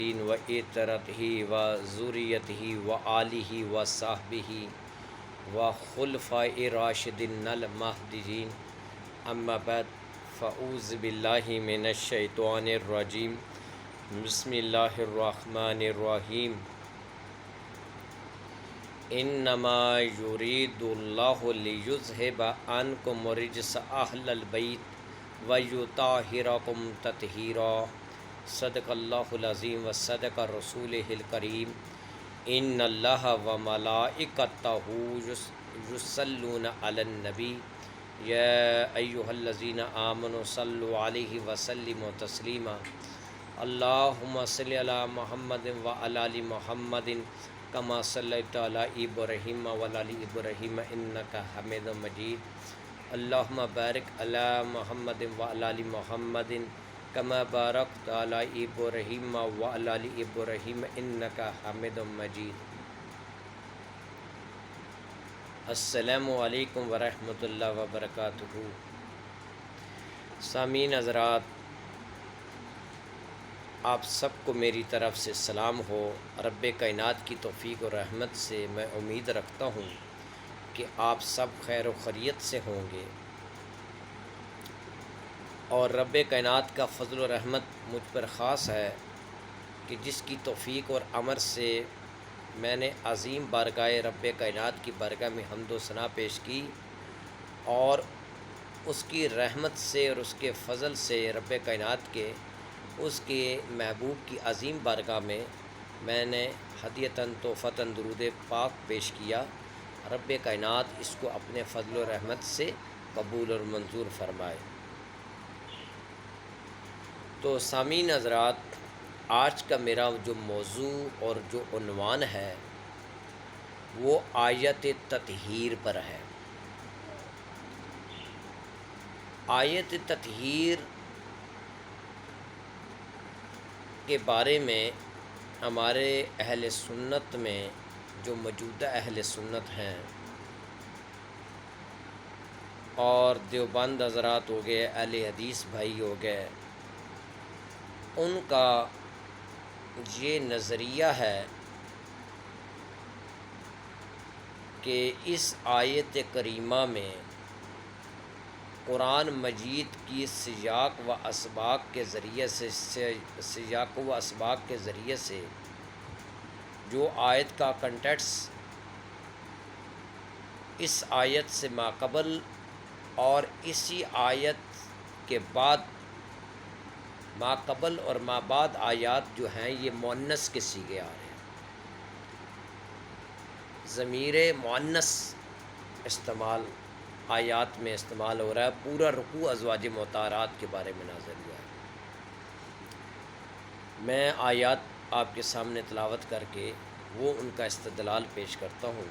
و اطرته و ذریته و آلہ و صحبہ و خلفاء راشدین المہدیین اما بعد فاعوذ باللہ من الشیطان الرجیم بسم اللہ الرحمن الرحیم انما یرید اللہ لیذہب عنکم الرجس اہل البیت ویطہرکم تطہیرا صدق اللہ العظیم و صدق رسولہ الکریم ان اللہ و ملائکتہ یصلون علی النبی یا ایہا الذین آمنوا صلوا علیہ وسلموا تسلیما اللہم صلی علی محمد و علی آل محمد کما صلیت علی ابراہیم و علی آل ابراہیم انکا حمید مجید اللہم بارک علی محمد و علی آل محمد کما بارکت علی ابراہیم و علی آل ابراہیم انکا حمید مجید۔ السلام علیکم ورحمۃ اللہ وبرکاتہ۔ سامعین حضرات، آپ سب کو میری طرف سے سلام ہو۔ رب کائنات کی توفیق و رحمت سے میں امید رکھتا ہوں کہ آپ سب خیر و خیریت سے ہوں گے، اور رب کائنات کا فضل و رحمت مجھ پر خاص ہے کہ جس کی توفیق اور امر سے میں نے عظیم بارگاہ رب کائنات کی بارگاہ میں حمد و ثنا پیش کی، اور اس کی رحمت سے اور اس کے فضل سے رب کائنات کے اس کے محبوب کی عظیم بارگاہ میں نے ہدیتاً تحفتاً درود پاک پیش کیا۔ رب کائنات اس کو اپنے فضل و رحمت سے قبول اور منظور فرمائے۔ تو سامعین حضرات، آج کا میرا جو موضوع اور جو عنوان ہے وہ آیت تطہیر پر ہے۔ آیت تطہیر کے بارے میں ہمارے اہل سنت میں جو موجودہ اہل سنت ہیں اور دیوبند حضرات ہو گئے، اہل حدیث بھائی ہو گئے، ان کا یہ نظریہ ہے کہ اس آیت کریمہ میں قرآن مجید کی سیاق و اسباق کے ذریعے سے جو آیت کا کنٹیکس اس آیت سے ماقبل اور اسی آیت کے بعد ماقبل اور مابعد آیات جو ہیں یہ مؤنث کے صیغے آ رہے ہیں۔ ضمیر مؤنث استعمال آیات میں استعمال ہو رہا ہے۔ پورا رکوع ازواج مطہرات کے بارے میں نازل ہوا ہے۔ میں آیات آپ کے سامنے تلاوت کر کے وہ ان کا استدلال پیش کرتا ہوں۔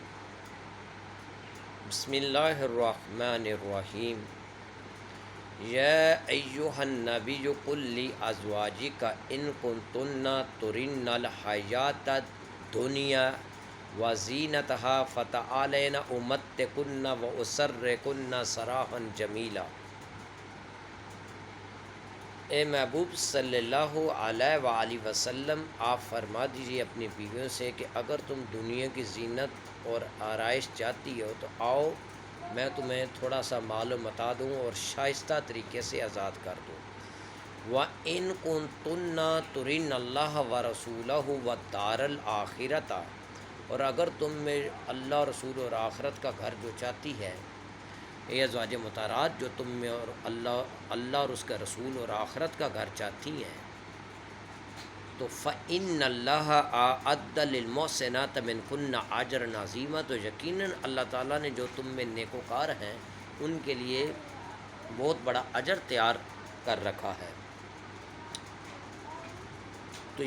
بسم اللہ الرحمن الرحیم۔ یا ایہا النبی قل لازواجک ان کنتن تردن الحیاۃ الدنیا وزینتہا فتعالین امتعکن واسرحکن سراحا جمیلا۔ اے محبوب صلی اللہ علیہ وآلہ وسلم، آپ فرما دیجیے اپنی بیویوں سے کہ اگر تم دنیا کی زینت اور آرائش چاہتی ہو تو آؤ، میں تمہیں تھوڑا سا مال و متاع دوں اور شائستہ طریقے سے آزاد کر دوں۔ وَإِن كُنتُنَّ تُرِدْنَ اللَّهَ وَرَسُولَهُ وَالدَّارَ الْآخِرَةَ، اور اگر تم میں اللہ رسول اور آخرت کا گھر جو چاہتی ہے، اے ازواج مطہرات، جو تم میں اور اللہ اور اس کا رسول اور آخرت کا گھر چاہتی ہیں، تو فَإِنَّ اللَّهَ أَعَدَّ لِلْمُحْسِنَاتِ مِنْكُنَّ أَجْرًا عَظِيمًا، تو یقیناً اللہ تعالیٰ نے جو تم میں نیکوکار ہیں ان کے لیے بہت بڑا اجر تیار کر رکھا ہے۔ تو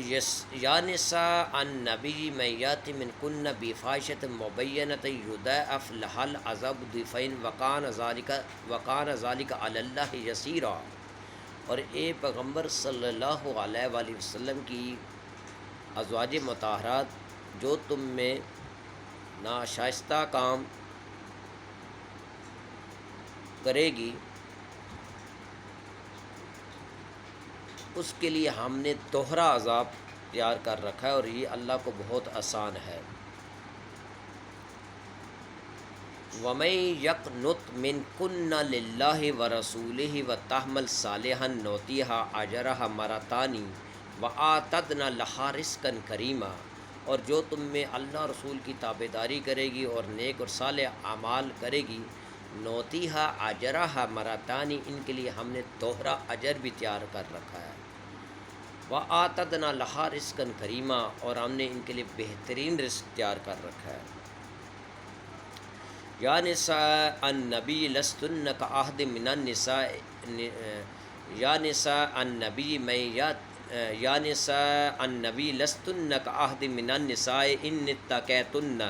یا نساء النبی من یأت منکن بفاحشۃ مبینۃ یضاعف لها العذاب ضعفین وکان ذلک علی اللہ یسیرا، اور اے پیغمبر صلی اللہ علیہ وآلہ وسلم کی ازواج مطہرات، جو تم میں ناشائستہ کام کرے گی اس کے لیے ہم نے دوہرا عذاب اختیار کر رکھا ہے اور یہ اللہ کو بہت آسان ہے۔ وَمَن يَقْنُتْ مِنكُنَّ لِلَّهِ وَرَسُولِهِ وَتَعْمَلْ صَالِحًا نُؤْتِهَا أَجْرَهَا مَرَّتَيْنِ وَآتَيْنَا لَهَا رِزْقًا كَرِيمًا، اور جو تم میں اللہ رسول کی تابعداری کرے گی اور نیک اور صالح اعمال کرے گی، نوتیہا اجرہا مرتانی، ان کے لیے ہم نے دوہرا اجر بھی تیار کر رکھا ہے۔ وَآتَدْنَا لَهَا رِزْقًا كَرِيمًا، اور ہم نے ان کے لیے بہترین رزق تیار کر رکھا ہے۔ یا نساء النبی لستن کأحد من النساء، یا نساء النبی یا نساء النبی لستن کأحد من النساء ان اتقیتن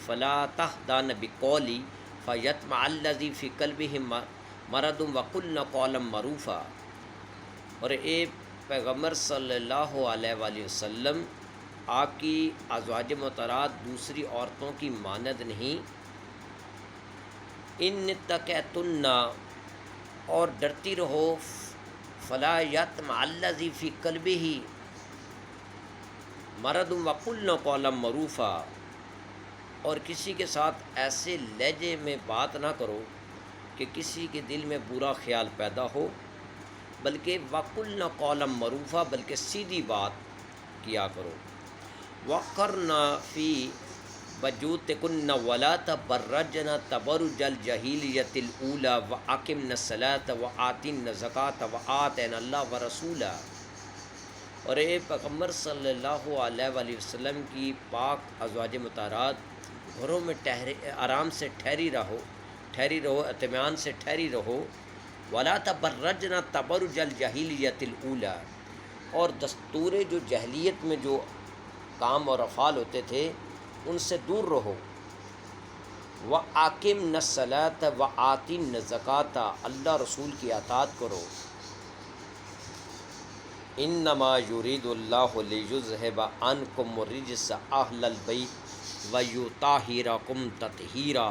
فلا تخضعن بقولی فیطمع الذی فی قلبہ مرض وقلن قولا معروفا۔ اور اے پیغمبر صلی اللہ علیہ وآلہ وسلم، آپ کی ازواج مطہرات دوسری عورتوں کی مانند نہیں، ان تقیتن، اور ڈرتی رہو، فلا یطمع الذی فی قلبہ مرض وقلن قولا معروفا، اور کسی کے ساتھ ایسے لہجے میں بات نہ کرو کہ کسی کے دل میں برا خیال پیدا ہو، بلکہ وقلن قولا معروفا، بلکہ سیدھی بات کیا کرو۔ وقرن فی بیوتکن ولا تبرجن تبرج الجاہلیۃ الاولی واقمن الصلاۃ وآتین الزکوٰۃ وآطعن اللہ ورسولہ۔ اور اے پیغمبر صلی اللہ علیہ وآلہ وسلم کی پاک ازواج مطہرات، گھروں میں آرام سے ٹھہری رہو، اطمینان سے ٹھہری رہو۔ ولا تبرجن تبرج الجاہلیۃ الاولی، اور دستور جو جاہلیت میں جو کام اور افعال ہوتے تھے ان سے دور رہو۔ وَأَقِمْنَ الصَّلَاةَ وَآتِينَ الزَّكَاةَ، اللہ رسول کی اطاعت کرو۔ انما یرید اللہ لیذھب عنکم الرجس اہل البیت ویطہرکم تطہیرا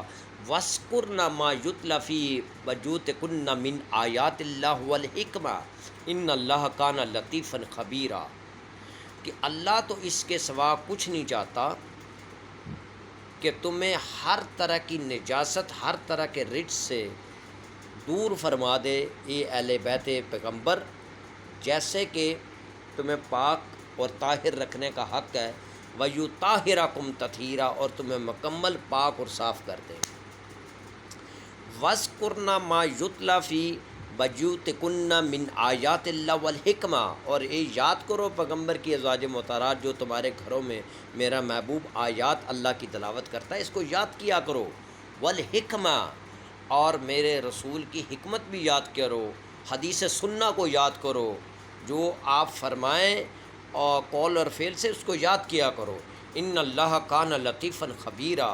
واذکرن ما یتلی فی بیوتکن من آیات اللہ والحکمہ ان اللہ کان لطیفا خبیرا، کہ اللہ تو اس کے سوا کچھ نہیں چاہتا کہ تمہیں ہر طرح کی نجاست، ہر طرح کے رجس سے دور فرما دے، اے اہل بیت پیغمبر، جیسے کہ تمہیں پاک اور طاہر رکھنے کا حق ہے۔ وَيُطَهِّرَكُمْ تَطْهِيرًا، اور تمہیں مکمل پاک اور صاف کر دے۔ وَاذْكُرْنَ مَا يُتْلَى فِي بَيُوتِكُنَّ مِنْ آیَاتِ اللَّهِ وَالْحِکْمَةِ، اور اے یاد کرو پیغمبر کی ازواج مطہرات جو تمہارے گھروں میں میرا محبوب آیات اللہ کی تلاوت کرتا ہے، اس کو یاد کیا کرو۔ والحکمہ، اور میرے رسول کی حکمت بھی یاد کرو، حدیث سنہ کو یاد کرو، جو آپ فرمائیں اور قول اور فعل سے اس کو یاد کیا کرو۔ ان اللہ کان لطیفا خبیرا،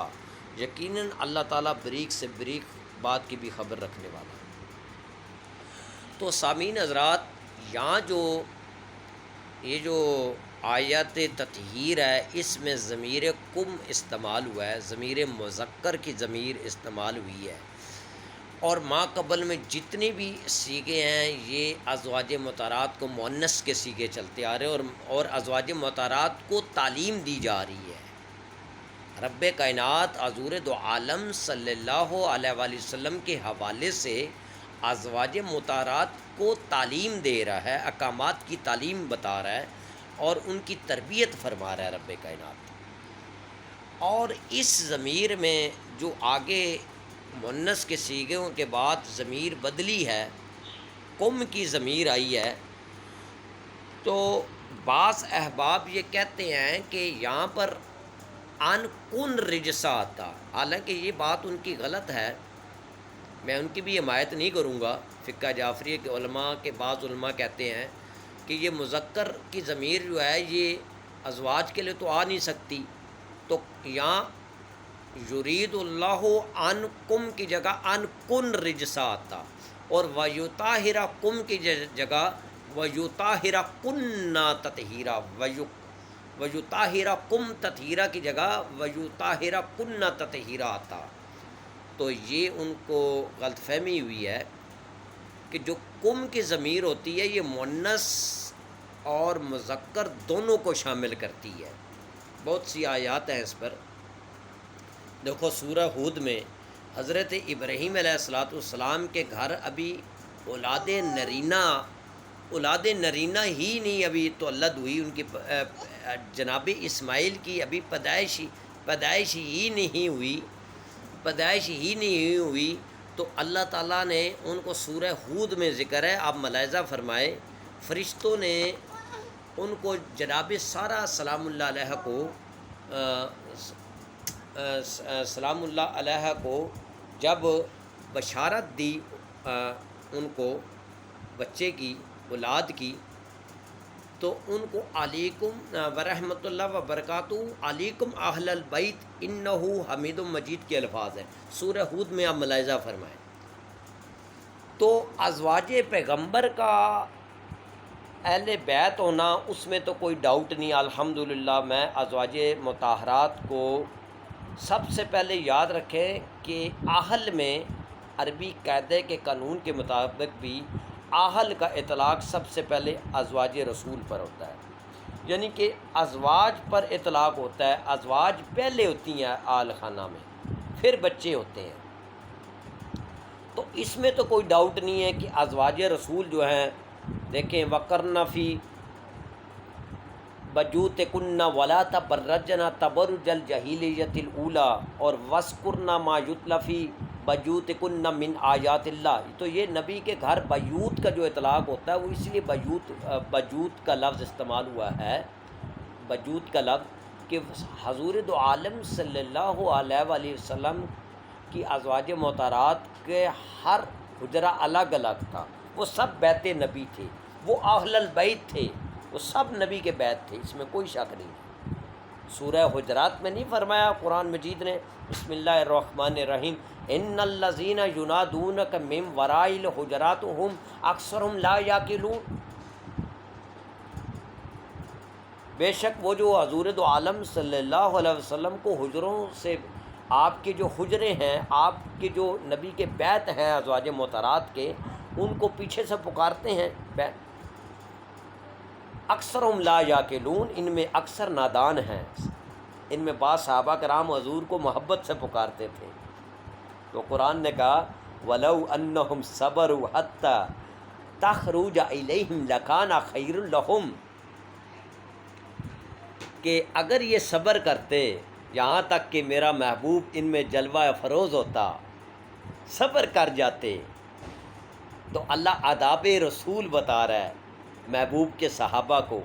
یقیناً اللہ تعالیٰ بریک سے بریک بات کی بھی خبر رکھنے والا ہے۔ تو سامعین حضرات، یہاں یہ جو آیت تطہیر ہے، اس میں ضمیر کم استعمال ہوا ہے، ضمیر مذکر کی ضمیر استعمال ہوئی ہے، اور ما قبل میں جتنے بھی صیغے ہیں یہ ازواج مطہرات کو مؤنث کے صیغے چلتے آ رہے ہیں، اور ازواج مطہرات کو تعلیم دی جا رہی ہے۔ رب کائنات حضور دو عالم صلی اللہ علیہ وآلہ وسلم کے حوالے سے ازواج مطہرات کو تعلیم دے رہا ہے، احکامات کی تعلیم بتا رہا ہے، اور ان کی تربیت فرما رہا ہے رب کائنات۔ اور اس ضمیر میں جو آگے مؤنث کے صیغوں کے بعد ضمیر بدلی ہے، قم کی ضمیر آئی ہے، تو بعض احباب یہ کہتے ہیں کہ یہاں پر ان کن رجسا آتا، حالانکہ یہ بات ان کی غلط ہے، میں ان کی بھی حمایت نہیں کروں گا۔ فقہ جعفریہ کے علماء کے بعض علماء کہتے ہیں کہ یہ مذکر کی ضمیر جو ہے یہ ازواج کے لیے تو آ نہیں سکتی، تو یہاں یرید اللہ ان کم کی جگہ ان کن رجسا آتا، اور ویطہرکم کی جگہ ویطہرکن تطہیرا، ویطہرکم تطہیرا کی جگہ ویطہرکن تطہیرا آتا۔ تو یہ ان کو غلط فہمی ہوئی ہے کہ جو کم کی ضمیر ہوتی ہے یہ مؤنث اور مذکر دونوں کو شامل کرتی ہے۔ بہت سی آیات ہیں اس پر۔ دیکھو سورہ ہود میں حضرت ابراہیم علیہ السلام کے گھر ابھی اولاد نرینہ ہی نہیں ابھی تولد ہوئی، ان کی جناب اسماعیل کی ابھی پیدائش ہی نہیں ہوئی تو اللہ تعالیٰ نے ان کو سورہ ہود میں ذکر ہے، آپ ملاحظہ فرمائے، فرشتوں نے ان کو جناب سارہ سلام اللہ علیہ کو جب بشارت دی ان کو بچے کی، اولاد کی، تو ان کو علیکم ورحمۃ اللہ وبرکاتہ علیکم اہل البیت انہ حمید مجید کے الفاظ ہیں سورہ ہود میں، آپ ملاحظہ فرمائیں۔ تو ازواج پیغمبر کا اہل بیت ہونا اس میں تو کوئی ڈاؤٹ نہیں۔ الحمدللہ میں ازواج مطہرات کو سب سے پہلے یاد رکھیں کہ اہل میں عربی قاعدے کے قانون کے مطابق بھی اہل کا اطلاق سب سے پہلے ازواج رسول پر ہوتا ہے، یعنی کہ ازواج پر اطلاق ہوتا ہے، ازواج پہلے ہوتی ہیں آل خانہ میں، پھر بچے ہوتے ہیں۔ تو اس میں تو کوئی ڈاؤٹ نہیں ہے کہ ازواج رسول جو ہیں، دیکھیں وقرن فی بیوتکن ولا تبرجن تبرج الجاہلیۃ الاولی اور وذکرن ما یتلی فی بیوتکن من آیات اللہ، تو یہ نبی کے گھر بیوت کا جو اطلاق ہوتا ہے وہ اس لیے بیوت کا لفظ استعمال ہوا ہے، بیوت کا لفظ، کہ حضور دو عالم صلی اللہ علیہ وآلہ وسلم کی ازواج محترات کے ہر حجرہ الگ الگ تھا، وہ سب بیت نبی تھے، وہ اہل البیت تھے، وہ سب نبی کے بیت تھے، اس میں کوئی شک نہیں۔ سورہ حجرات میں نہیں فرمایا قرآن مجید نے، بسم اللہ الرحمن الرحیم، ان الذین ینادونک من وراء الحجرات هم اکثرهم لا یعقلون، بے شک وہ جو حضور دو عالم صلی اللہ علیہ وسلم کو حجروں سے، آپ کے جو حجرے ہیں، آپ کے جو نبی کے بیت ہیں ازواج محترات کے، ان کو پیچھے سے پکارتے ہیں اکثرهم لا یعقلون، ان میں اکثر نادان ہیں۔ ان میں بعض صحابہ کرام حضور کو محبت سے پکارتے تھے، تو قرآن نے کہا وَلَوْ أَنَّهُمْ صَبَرُوا حَتَّى تَخْرُجَ إِلَيْهِمْ لَكَانَ خَيْرٌ لَهُمْ، کہ اگر یہ صبر کرتے یہاں تک کہ میرا محبوب ان میں جلوہ افروز ہوتا، صبر کر جاتے، تو اللہ آداب رسول بتا رہا ہے محبوب کے صحابہ کو۔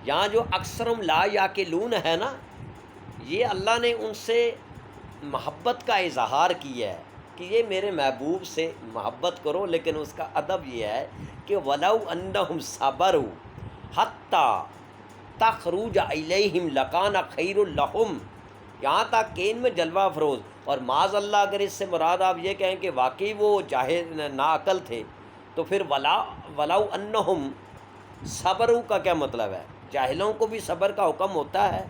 یہاں جو اکثرهم لا یعقلون ہے نا، یہ اللہ نے ان سے محبت کا اظہار کیا ہے کہ یہ میرے محبوب سے محبت کرو، لیکن اس کا ادب یہ ہے کہ وَلَوْ أَنَّهُمْ صَبَرُوا حَتَّى تَخْرُجَ إِلَيْهِمْ لَكَانَ خَيْرٌ لَهُمْ، یہاں تک کہ ان میں جلوہ افروز، اور معاذ اللہ اگر اس سے مراد آپ یہ کہیں کہ واقعی وہ جاہل ناعقل تھے، تو پھر وَلَوْ أَنَّهُمْ صبروا کا کیا مطلب ہے؟ جاہلوں کو بھی صبر کا حکم ہوتا ہے،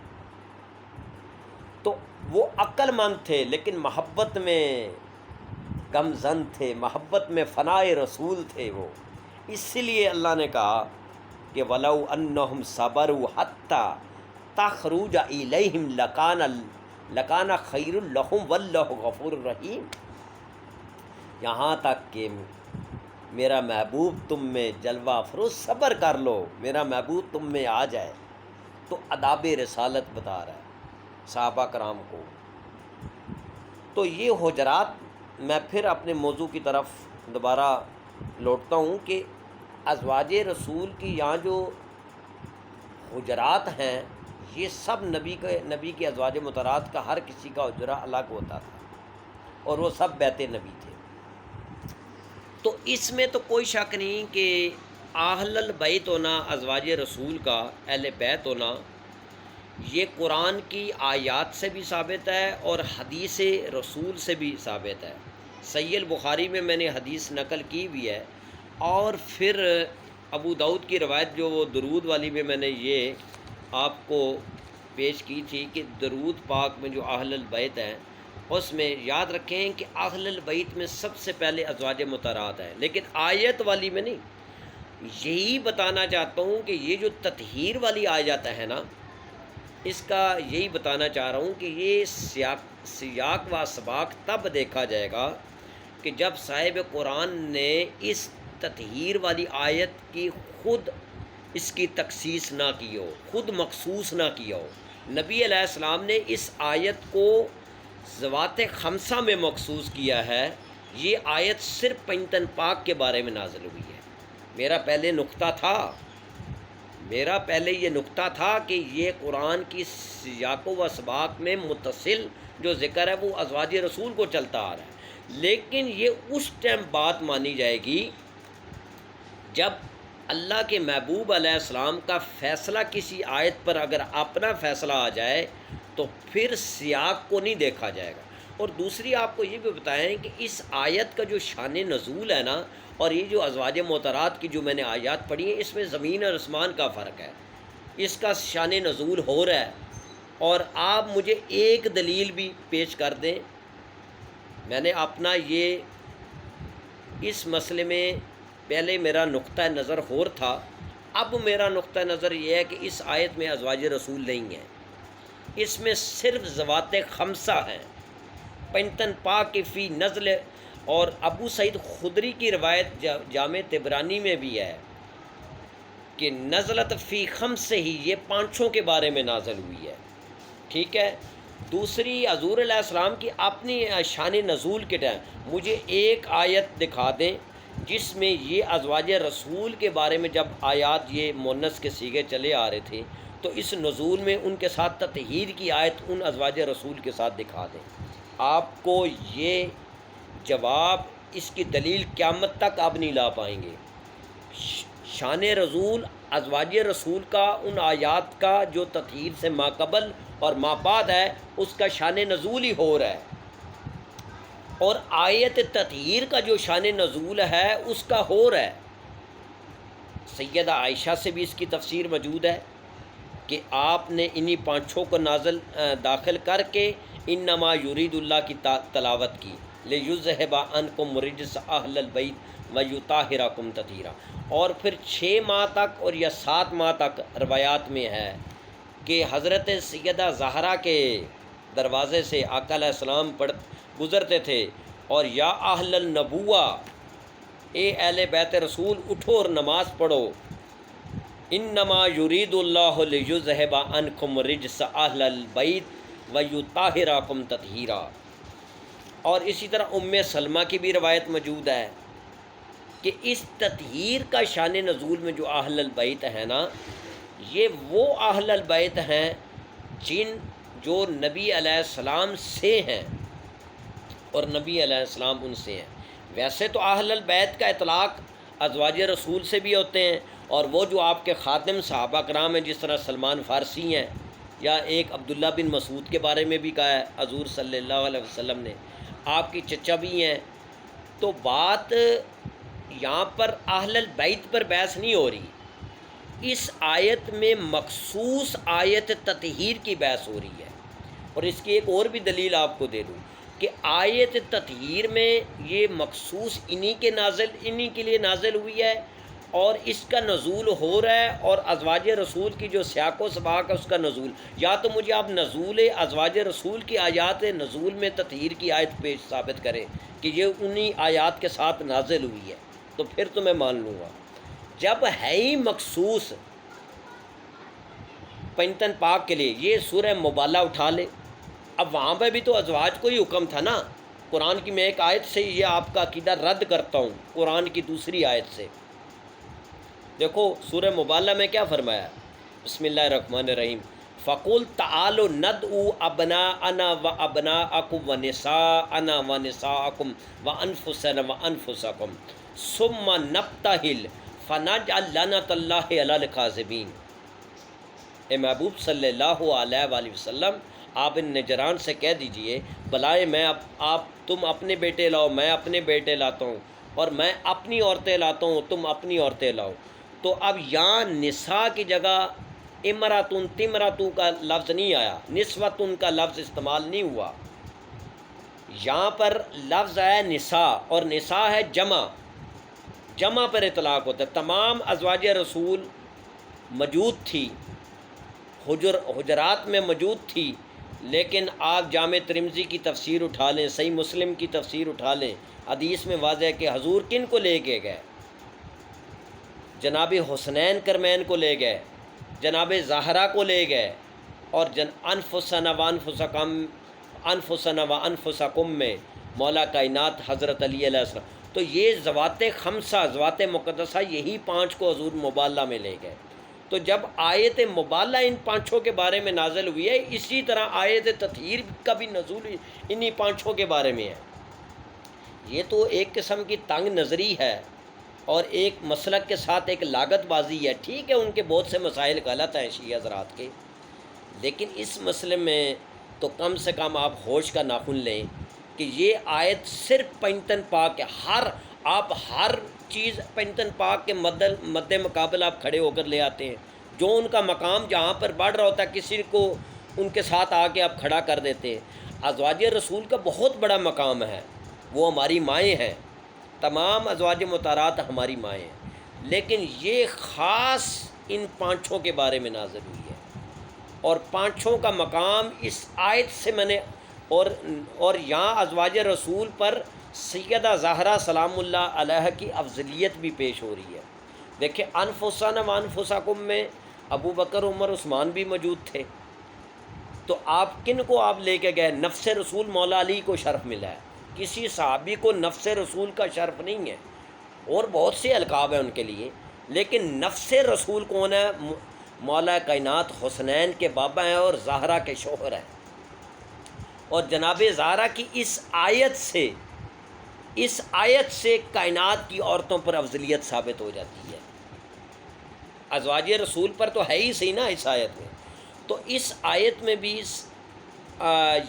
تو وہ عقل مند تھے لیکن محبت میں غمزن تھے، محبت میں فنائے رسول تھے وہ، اس لیے اللہ نے کہا کہ وَلَوْ أَنَّهُمْ صَبَرُوا حَتَّى تَخْرُجَ إِلَيْهِمْ لَكَانَ خَيْرٌ لَهُمْ وَاللَّهُ غَفُورٌ رَحِيمٌ، یہاں تک کہ میرا محبوب تم میں جلوہ افروز، صبر کر لو، میرا محبوب تم میں آ جائے، تو آداب رسالت بتا رہا ہے صحابہ کرام کو۔ تو یہ حجرات، میں پھر اپنے موضوع کی طرف دوبارہ لوٹتا ہوں کہ ازواج رسول کی یہاں جو حجرات ہیں، یہ سب نبی کے ازواج مطہرات کا ہر کسی کا حجرہ الگ ہوتا تھا، اور وہ سب بیت نبی تھے۔ تو اس میں تو کوئی شک نہیں کہ اہل البیت ہونا، ازواج رسول کا اہل بیت ہونا، یہ قرآن کی آیات سے بھی ثابت ہے اور حدیث رسول سے بھی ثابت ہے۔ صحیح البخاری میں میں نے حدیث نقل کی بھی ہے، اور پھر ابو داؤد کی روایت جو وہ درود والی میں نے یہ آپ کو پیش کی تھی کہ درود پاک میں جو اہل البیت ہیں، اس میں یاد رکھیں کہ اہل البیت میں سب سے پہلے ازواج مطہرات ہیں، لیکن آیت والی میں نہیں، یہی بتانا چاہتا ہوں کہ یہ جو تطہیر والی آ جاتا ہے نا، اس کا یہی بتانا چاہ رہا ہوں کہ یہ سیاق و اسباق تب دیکھا جائے گا کہ جب صاحب قرآن نے اس تطہیر والی آیت کی خود اس کی تخصیص نہ کی ہو، خود مخصوص نہ کیا ہو۔ نبی علیہ السلام نے اس آیت کو ذوات خمسہ میں مخصوص کیا ہے۔ یہ آیت صرف پنجتن پاک کے بارے میں نازل ہوئی ہے۔ میرا پہلے یہ نقطہ تھا کہ یہ قرآن کی سیاق و اسباق میں متصل جو ذکر ہے وہ ازواج رسول کو چلتا آ رہا ہے، لیکن یہ اس ٹائم بات مانی جائے گی جب اللہ کے محبوب علیہ السلام کا فیصلہ کسی آیت پر اگر اپنا فیصلہ آ جائے تو پھر سیاق کو نہیں دیکھا جائے گا۔ اور دوسری آپ کو یہ بھی بتائیں کہ اس آیت کا جو شان نزول ہے نا، اور یہ جو ازواج محترات کی جو میں نے آیات پڑھی ہیں، اس میں زمین اور آسمان کا فرق ہے۔ اس کا شان نزول ہو رہا ہے، اور آپ مجھے ایک دلیل بھی پیش کر دیں۔ میں نے اپنا یہ اس مسئلے میں پہلے میرا نقطہ نظر اور تھا، اب میرا نقطہ نظر یہ ہے کہ اس آیت میں ازواج رسول نہیں ہیں، اس میں صرف ذوات خمسہ ہیں۔ پنجتن پاک کی فی نزل، اور ابو سعید خدری کی روایت جامع طبرانی میں بھی ہے کہ نزلت فی خمس سے ہی، یہ پانچوں کے بارے میں نازل ہوئی ہے، ٹھیک ہے۔ دوسری حضور علیہ السلام کی اپنی شان نزول کے ٹائم مجھے ایک آیت دکھا دیں جس میں یہ ازواج رسول کے بارے میں جب آیات یہ مونس کے صیغے چلے آ رہے تھے تو اس نزول میں ان کے ساتھ تطہیر کی آیت ان ازواج رسول کے ساتھ دکھا دیں۔ آپ کو یہ جواب، اس کی دلیل قیامت تک آپ نہیں لا پائیں گے۔ شان رسول، ازواج رسول کا ان آیات کا جو تطہیر سے ما قبل اور ما بعد ہے، اس کا شان نزول ہی ہو رہا ہے، اور آیت تطہیر کا جو شان نزول ہے اس کا ہو رہا ہے۔ سیدہ عائشہ سے بھی اس کی تفسیر موجود ہے کہ آپ نے انہی پانچوں کو داخل کر کے انما یرید اللہ کی تلاوت کی، لیذھب عنکم رجس اہل البیت ویطہرکم تطہیرا۔ اور پھر 6 ماہ تک اور یا 7 ماہ تک روایات میں ہے کہ حضرت سیدہ زہرا کے دروازے سے آقا علیہ السلام گزرتے تھے، اور یا اہل النبوہ، اے اہل بیت رسول اٹھو اور نماز پڑھو، انما یرید اللہ لیذھب عنکم رجس اہل البیت ویطہرکم تطہیرا۔ اور اسی طرح ام سلمہ کی بھی روایت موجود ہے کہ اس تطہیر کا شان نزول میں جو اہل البیت ہیں نا، یہ وہ اہل البیت ہیں جو نبی علیہ السلام سے ہیں، اور نبی علیہ السلام ان سے ہیں۔ ویسے تو اہل البیت کا اطلاق ازواج رسول سے بھی ہوتے ہیں، اور وہ جو آپ کے خاتم صحابہ کرام ہیں جس طرح سلمان فارسی ہیں، یا ایک عبداللہ بن مسعود کے بارے میں بھی کہا ہے حضور صلی اللہ علیہ وسلم نے، آپ کی چچا بھی ہیں۔ تو بات یہاں پر اہل البیت پر بحث نہیں ہو رہی، اس آیت میں مخصوص آیت تطہیر کی بحث ہو رہی ہے۔ اور اس کی ایک اور بھی دلیل آپ کو دے دوں کہ آیت تطہیر میں یہ مخصوص انہی کے لیے نازل ہوئی ہے، اور اس کا نزول ہو رہا ہے، اور ازواج رسول کی جو سیاق و سباق ہے اس کا نزول، یا تو مجھے آپ نزول ازواج رسول کی آیات نزول میں تطہیر کی آیت پیش ثابت کریں کہ یہ انہی آیات کے ساتھ نازل ہوئی ہے، تو پھر تو میں مان لوں گا۔ جب ہے ہی مخصوص پنجتن پاک کے لیے، یہ سورہ مبالہ اٹھا لے، اب وہاں پہ بھی تو ازواج کو ہی حکم تھا نا۔ قرآن کی میں ایک آیت سے یہ آپ کا عقیدہ رد کرتا ہوں، قرآن کی دوسری آیت سے دیکھو سورہ مبالہ میں کیا فرمایا، بسم اللہ الرحمن الرحیم، فَقُلْ تَعَالُوا نَدْعُوا أَبْنَاءَنَا وَأَبْنَاءَكُمْ وَنِسَاءَنَا وَنِسَاءَكُمْ وَأَنفُسَنَا وَأَنفُسَكُمْ ثُمَّ نَبْتَهِلْ فَنَجْعَلْ لَعْنَتَ اللَّهِ عَلَى الْكَاذِبِينَ۔ اے محبوب صلی اللہ علیہ وآلہ وسلم، آپ ان نجران سے کہہ دیجئے، بلائے میں تم اپنے بیٹے لاؤ، میں اپنے بیٹے لاتا ہوں، اور میں اپنی عورتیں لاتا ہوں، تم اپنی عورتیں لاؤ۔ تو اب یہاں نساء کی جگہ امراتن تمراتو کا لفظ نہیں آیا، نسوتن کا لفظ استعمال نہیں ہوا، یہاں پر لفظ ہے نساء، اور نساء ہے جمع، جمع پر اطلاق ہوتا ہے. تمام ازواج رسول موجود تھی، حجرات میں موجود تھی، لیکن آپ جامع ترمذی کی تفسیر اٹھا لیں، صحیح مسلم کی تفسیر اٹھا لیں، حدیث میں واضح ہے کہ حضور کن کو لے کے گئے؟ جناب حسنین کرمین کو لے گئے، جناب زہرا کو لے گئے، اور انفسنا و انفسکم میں مولا کائنات حضرت علی علیہ السلام. تو یہ ذوات خمسہ، ذوات مقدسہ، یہی پانچ کو حضور مباللہ میں لے گئے. تو جب آیت مباللہ ان پانچوں کے بارے میں نازل ہوئی ہے، اسی طرح آیت تطہیر کا بھی نزول انہی پانچوں کے بارے میں ہے. یہ تو ایک قسم کی تنگ نظری ہے اور ایک مسلک کے ساتھ ایک لاگت بازی ہے. ٹھیک ہے، ان کے بہت سے مسائل غلط ہیں شیعہ حضرات کے، لیکن اس مسئلے میں تو کم سے کم آپ ہوش کا ناخن لیں کہ یہ آیت صرف پنجتن پاک ہے. آپ ہر چیز پنجتن پاک کے مد مقابل آپ کھڑے ہو کر لے آتے ہیں. جو ان کا مقام جہاں پر بڑھ رہا ہوتا ہے، کسی کو ان کے ساتھ آ کے آپ کھڑا کر دیتے ہیں. ازواج رسول کا بہت بڑا مقام ہے، وہ ہماری مائیں ہیں، تمام ازواج مطہرات ہماری مائیں ہیں، لیکن یہ خاص ان پانچوں کے بارے میں نازل ہوئی ہے. اور پانچوں کا مقام اس آیت سے میں نے اور یہاں ازواج رسول پر سیدہ زہرا سلام اللہ علیہ کی افضلیت بھی پیش ہو رہی ہے. دیکھیں، انفسنا و انفسکم میں ابو بکر، عمر، عثمان بھی موجود تھے. تو آپ کن کو آپ لے کے گئے؟ نفس رسول مولا علی کو شرف ملا ہے. کسی صحابی کو نفس رسول کا شرف نہیں ہے، اور بہت سے القاب ہیں ان کے لیے، لیکن نفس رسول کون ہے؟ مولا کائنات حسنین کے بابا ہیں اور زہرا کے شوہر ہیں. اور جناب زہرا کی اس آیت سے کائنات کی عورتوں پر افضلیت ثابت ہو جاتی ہے. ازواج رسول پر تو ہے ہی صحیح نا اس آیت میں. تو اس آیت میں بھی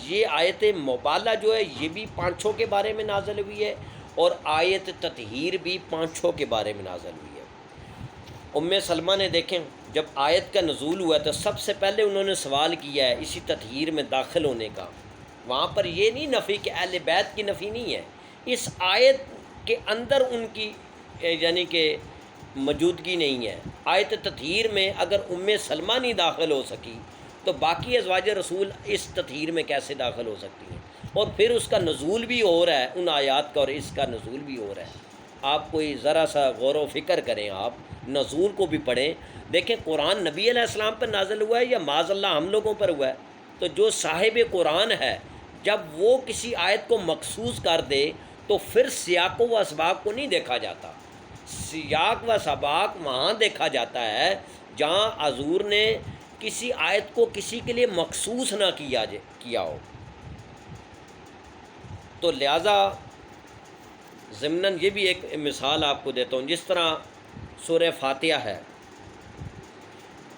یہ آیت مبالہ جو ہے یہ بھی پانچوں کے بارے میں نازل ہوئی ہے، اور آیت تطہیر بھی پانچوں کے بارے میں نازل ہوئی ہے. ام سلمہ نے دیکھیں، جب آیت کا نزول ہوا تو سب سے پہلے انہوں نے سوال کیا ہے اسی تطہیر میں داخل ہونے کا. وہاں پر یہ نہیں نفی کہ اہل بیت کی نفی نہیں ہے، اس آیت کے اندر ان کی یعنی کہ موجودگی نہیں ہے. آیت تطہیر میں اگر ام سلمہ نہیں داخل ہو سکی تو باقی ازواج رسول اس تطہیر میں کیسے داخل ہو سکتی ہیں؟ اور پھر اس کا نزول بھی ہو رہا ہے ان آیات کا، اور اس کا نزول بھی ہو رہا ہے. آپ کوئی ذرا سا غور و فکر کریں، آپ نزول کو بھی پڑھیں. دیکھیں، قرآن نبی علیہ السلام پر نازل ہوا ہے یا معاذ اللہ ہم لوگوں پر ہوا ہے؟ تو جو صاحب قرآن ہے، جب وہ کسی آیت کو مخصوص کر دے تو پھر سیاق و اسباق کو نہیں دیکھا جاتا. سیاق و اسباق وہاں دیکھا جاتا ہے جہاں حضور نے کسی آیت کو کسی کے لیے مخصوص نہ کیا ہو. تو لہٰذا ضمناً یہ بھی ایک مثال آپ کو دیتا ہوں، جس طرح سورہ فاتحہ ہے.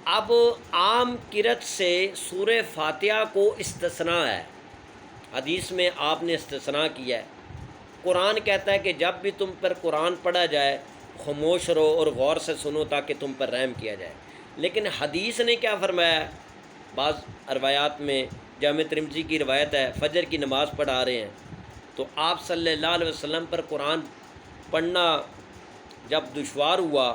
اب عام قرأت سے سورہ فاتحہ کو استثناء ہے، حدیث میں آپ نے استثناء کیا ہے. قرآن کہتا ہے کہ جب بھی تم پر قرآن پڑھا جائے خاموش رہو اور غور سے سنو تاکہ تم پر رحم کیا جائے. لیکن حدیث نے کیا فرمایا؟ بعض روایات میں جامع ترمذی کی روایت ہے، فجر کی نماز پڑھا رہے ہیں تو آپ صلی اللہ علیہ وسلم پر قرآن پڑھنا جب دشوار ہوا،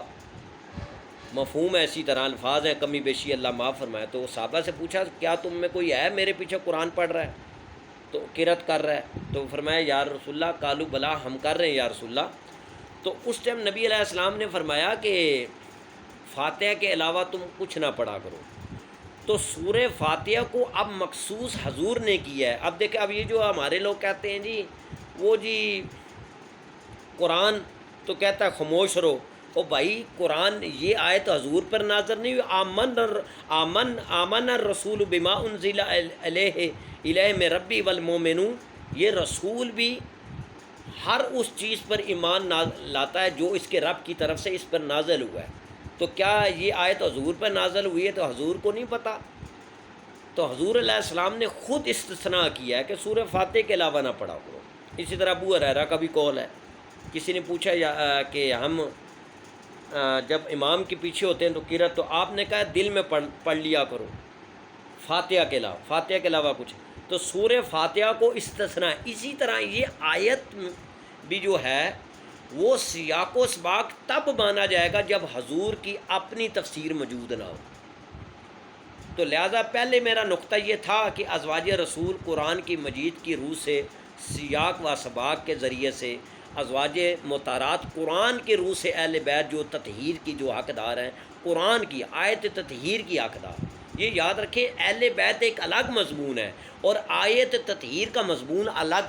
مفہوم ایسی طرح الفاظ ہیں کمی بیشی اللہ معاف فرمائے، تو صحابہ سے پوچھا کیا تم میں کوئی ہے میرے پیچھے قرآن پڑھ رہا ہے تو قرأت کر رہا ہے؟ تو فرمایا یا رسول اللہ، قالوا بلا، ہم کر رہے ہیں یا رسول اللہ. تو اس ٹائم نبی علیہ السلام نے فرمایا کہ فاتحہ کے علاوہ تم کچھ نہ پڑھا کرو. تو سورہ فاتحہ کو اب مخصوص حضور نے کیا ہے. اب دیکھیں، اب یہ جو ہمارے لوگ کہتے ہیں جی وہ جی قرآن تو کہتا ہے خاموش رہو. او بھائی، قرآن یہ آیت حضور پر نازل نہیں ہوئی، آمن الرسول بما انزل الیہ من ربی والمؤمنون. یہ رسول بھی ہر اس چیز پر ایمان لاتا ہے جو اس کے رب کی طرف سے اس پر نازل ہوا ہے. تو کیا یہ آیت حضور پر نازل ہوئی ہے تو حضور کو نہیں پتہ؟ تو حضور علیہ السلام نے خود استثناء کیا ہے کہ سورہ فاتحہ کے علاوہ نہ پڑھا کرو. اسی طرح ابو ہریرہ کا بھی قول ہے. کسی نے پوچھا کہ ہم جب امام کے پیچھے ہوتے ہیں تو قرأت، تو آپ نے کہا دل میں پڑھ لیا کرو فاتحہ کے علاوہ کچھ. تو سورہ فاتحہ کو استثناء. اسی طرح یہ آیت بھی جو ہے وہ سیاق و سباق تب مانا جائے گا جب حضور کی اپنی تفسیر موجود نہ ہو۔ تو لہٰذا پہلے میرا نقطہ یہ تھا کہ ازواج رسول قرآن کی مجید کی روح سے سیاق و سباق کے ذریعے سے، ازواج مطہرات قرآن کی روح سے اہل بیت جو تطہیر کی جو حقدار ہیں، قرآن کی آیت تطہیر کی حقدار۔ یہ یاد رکھیں، اہل بیت ایک الگ مضمون ہے اور آیت تطہیر کا مضمون الگ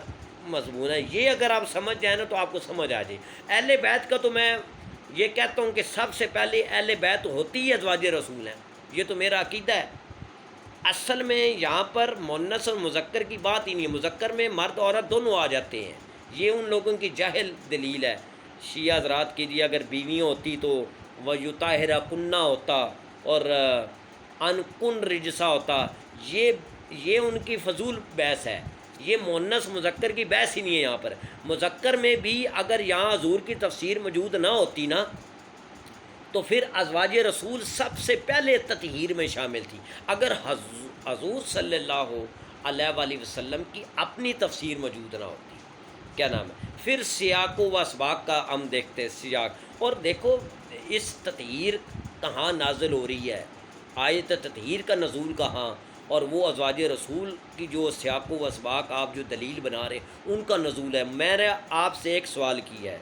مضمون ہے۔ یہ اگر آپ سمجھ جائیں نا تو آپ کو سمجھ آ جائے۔ اہل بیت کا تو میں یہ کہتا ہوں کہ سب سے پہلے اہل بیت ہوتی ہی ازواج رسول ہیں، یہ تو میرا عقیدہ ہے۔ اصل میں یہاں پر مؤنث اور مذکر کی بات ہی نہیں ہے، مذکر میں مرد عورت دونوں آ جاتے ہیں، یہ ان لوگوں کی جاہل دلیل ہے شیعہ حضرات کی۔ اگر بیویاں ہوتی تو وَيُطَهِرَ كُنَّا ہوتا اور ان کن رجسا ہوتا، یہ ان کی فضول بحث ہے، یہ مؤنث مذکر کی بحث ہی نہیں ہے۔ یہاں پر مذکر میں بھی اگر یہاں حضور کی تفسیر موجود نہ ہوتی نا تو پھر ازواج رسول سب سے پہلے تطہیر میں شامل تھی۔ اگر حضور صلی اللہ علیہ وآلہ وسلم کی اپنی تفسیر موجود نہ ہوتی، کیا نام ہے، پھر سیاق و اسباق کا ہم دیکھتے ہیں سیاق۔ اور دیکھو اس تطہیر کہاں نازل ہو رہی ہے، آیت تطہیر کا نزول کہاں، اور وہ ازواج رسول کی جو سیاق و اسباق آپ جو دلیل بنا رہے ان کا نزول ہے۔ میں نے آپ سے ایک سوال کیا ہے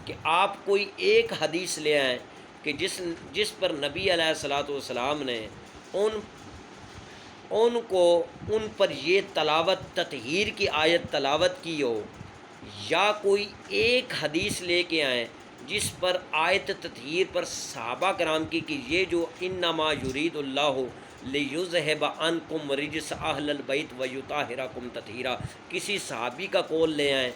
کہ آپ کوئی ایک حدیث لے آئیں کہ جس پر نبی علیہ الصلوۃ والسلام نے ان پر یہ تلاوت تطہیر کی آیت تلاوت کی ہو، یا کوئی ایک حدیث لے کے آئیں جس پر آیت تطہیر پر صحابہ کرام کی کہ یہ جو انما یرید اللہ لیذہب عنکم رجس اہل البیت ویطہرکم تطہیرا، کسی صحابی کا قول لے آئیں،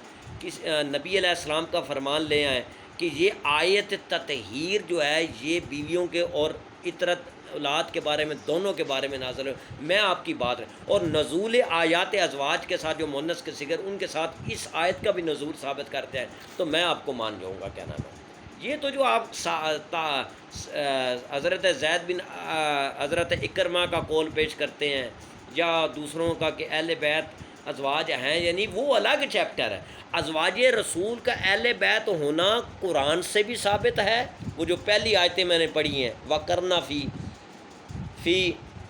نبی علیہ السلام کا فرمان لے آئیں کہ یہ آیت تطہیر جو ہے یہ بیویوں کے اور عترت اولاد کے بارے میں دونوں کے بارے میں نازل ہے۔ میں آپ کی بات اور نزول آیات ازواج کے ساتھ جو مؤنث کے صیغے ان کے ساتھ اس آیت کا بھی نزول ثابت کرتے ہیں تو میں آپ کو مان جاؤں گا، کیا نام ہے۔ یہ تو جو آپ حضرت زید بن حضرت اکرمہ کا قول پیش کرتے ہیں یا دوسروں کا کہ اہل بیت ازواج ہیں، یعنی وہ الگ چیپٹر ہے۔ ازواج رسول کا اہل بیت ہونا قرآن سے بھی ثابت ہے، وہ جو پہلی آیتیں میں نے پڑھی ہیں، وَقَرْنَ فی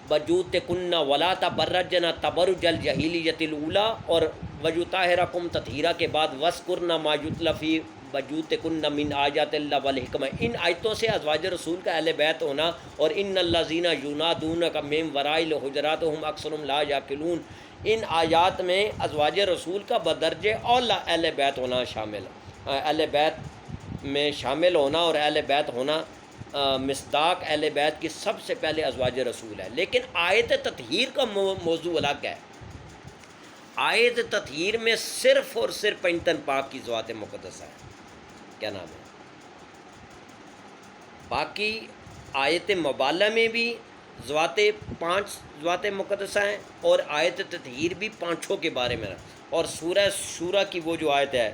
بَیُوتِکُنَّ وَلَا تَبَرَّجْنَ تَبَرُّجَ الْجَاہِلِیَّةِ الْأُولَىٰ، اور وَیُطَہِّرَکُمْ تَطْہِیرًا کے بعد وَاذْکُرْنَ مَا یُتْلَىٰ فِی بَیُوتِکُنَّ مِنْ آیَاتِ اللہِ وَالْحِکْمَةِ۔ ان آیتوں سے ازواج رسول کا اہل بیت ہونا، اور ان الذین ینادونک من وراء الحجرات ھم اکثرهم لا یعقلون، ان آیات میں ازواج رسول کا بدرجہ اولا اہل بیت ہونا شامل ہے، اہل بیت میں شامل ہونا اور اہل بیت ہونا مصداق اہل بیت کی سب سے پہلے ازواج رسول ہے۔ لیکن آیت تطہیر کا موضوع الگ ہے۔ آیت تطہیر میں صرف اور صرف پنجتن پاک کی ذوات مقدسہ ہے، کیا نام ہے۔ باقی آیت مبالہ میں بھی پانچ ذوات مقدسہ ہیں، اور آیت تطہیر بھی پانچوں کے بارے میں ہے۔ اور سورہ شورى کی وہ جو آیت ہے،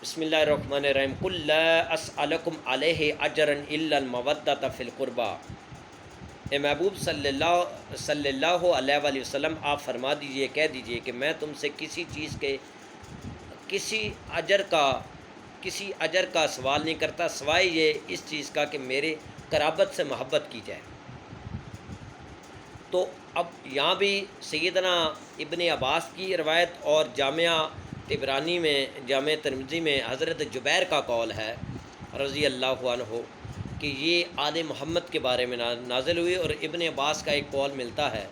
بسم اللہ الرحمن الرحیم، قل لا اسألکم علیہ اجرا الا المودۃ فی القربى۔ اے محبوب صلی اللہ علیہ وآلہ وسلم، آپ فرما دیجئے، کہہ دیجئے کہ میں تم سے کسی چیز کے کسی اجر کا سوال نہیں کرتا سوائے یہ اس چیز کا کہ میرے قرابت سے محبت کی جائے۔ تو اب یہاں بھی سیدنا ابن عباس کی روایت اور جامعہ طبرانی میں، جامع ترمذی میں حضرت جبیر کا قول ہے رضی اللہ عنہ کہ یہ آل محمد کے بارے میں نازل ہوئی، اور ابن عباس کا ایک قول ملتا ہے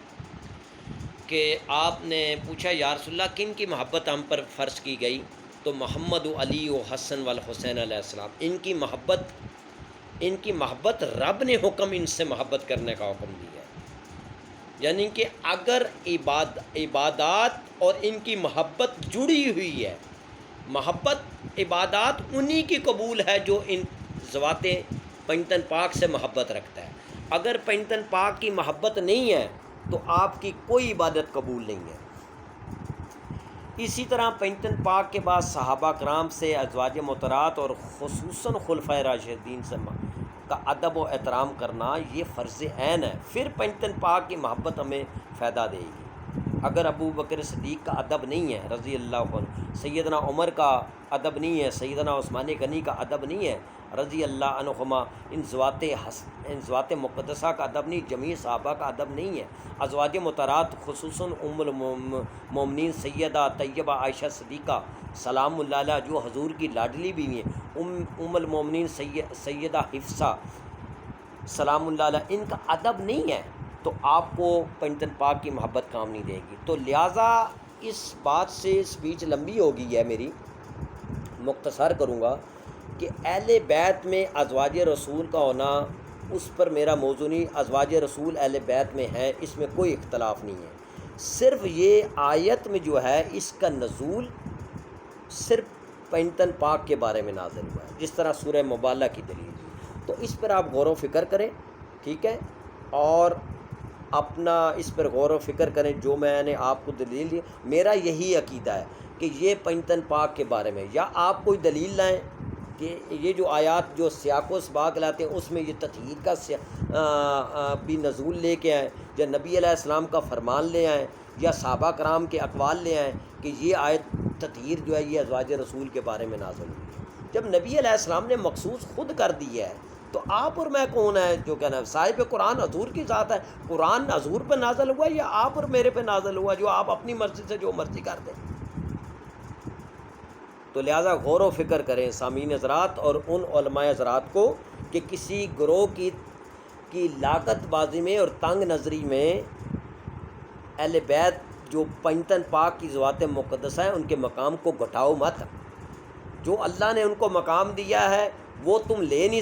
کہ آپ نے پوچھا یا رسول اللہ کن کی محبت ہم پر فرض کی گئی؟ تو محمد و علی و حسن والحسین علیہ السلام، ان کی محبت رب نے حکم ان سے محبت کرنے کا حکم دیا ہے۔ یعنی کہ اگر عبادات اور ان کی محبت جڑی ہوئی ہے، محبت عبادات انہی کی قبول ہے جو ان ذوات پنجتن پاک سے محبت رکھتا ہے۔ اگر پنجتن پاک کی محبت نہیں ہے تو آپ کی کوئی عبادت قبول نہیں ہے۔ اسی طرح پنجتن پاک کے بعد صحابہ کرام سے، ازواج مطہرات اور خصوصاً خلفائے راشدین سے کا ادب و احترام کرنا یہ فرض عین ہے، پھر پنجتن پاک کی محبت ہمیں فائدہ دے گی۔ اگر ابو بکر صدیق کا ادب نہیں ہے رضی اللہ عنہ، سیدنا عمر کا ادب نہیں ہے، سیدنا عثمان غنی کا ادب نہیں ہے رضی اللہ عنہما، ان ذوات مقدسہ کا ادب نہیں، جمیع صحابہ کا ادب نہیں ہے، ازواج مطہرات خصوصاً ام المومنین سیدہ طیبہ عائشہ صدیقہ سلام اللہ علیہ جو حضور کی لاڈلی بیوی ہیں، ام المومنین سیدہ حفصہ سلام اللہ علیہ، ان کا ادب نہیں ہے تو آپ کو پنجتن پاک کی محبت کام نہیں دے گی۔ تو لہٰذا اس بات سے اسپیچ لمبی ہو گئی ہے میری، مختصر کروں گا کہ اہل بیت میں ازواج رسول کا ہونا اس پر میرا موضوع نہیں، ازواج رسول اہل بیت میں ہے، اس میں کوئی اختلاف نہیں ہے، صرف یہ آیت میں جو ہے اس کا نزول صرف پنجتن پاک کے بارے میں نازل ہوا ہے، جس طرح سورہ مبالہ کی دلیل، تو اس پر آپ غور و فکر کریں، ٹھیک ہے، اور اپنا اس پر غور و فکر کریں جو میں نے آپ کو دلیل دی۔ میرا یہی عقیدہ ہے کہ یہ پنجتن پاک کے بارے میں، یا آپ کوئی دلیل لائیں کہ یہ جو آیات جو سیاق و سباق لاتے ہیں اس میں یہ تطہیر کا بھی نزول لے کے آئیں، یا نبی علیہ السلام کا فرمان لے آئیں، یا صحابہ کرام کے اقوال لے آئیں کہ یہ آیت تطہیر جو ہے یہ ازواج رسول کے بارے میں نازل ہوئی ہے۔ جب نبی علیہ السلام نے مخصوص خود کر دی ہے تو آپ اور میں کون ہے جو کہنا ہے؟ صاحب قرآن حضور کی ذات ہے، قرآن حضور پہ نازل ہوا یا آپ اور میرے پہ نازل ہوا جو آپ اپنی مرضی سے جو مرضی کر دیں؟ تو لہٰذا غور و فکر کریں سامعین حضرات اور ان علماء حضرات کو کہ کسی گروہ کی لاقت بازی میں اور تنگ نظری میں اہل بیت جو پنجتن پاک کی ذوات مقدسہ ہیں ان کے مقام کو گھٹاؤ مت، جو اللہ نے ان کو مقام دیا ہے وہ تم لے نہیں سکتے۔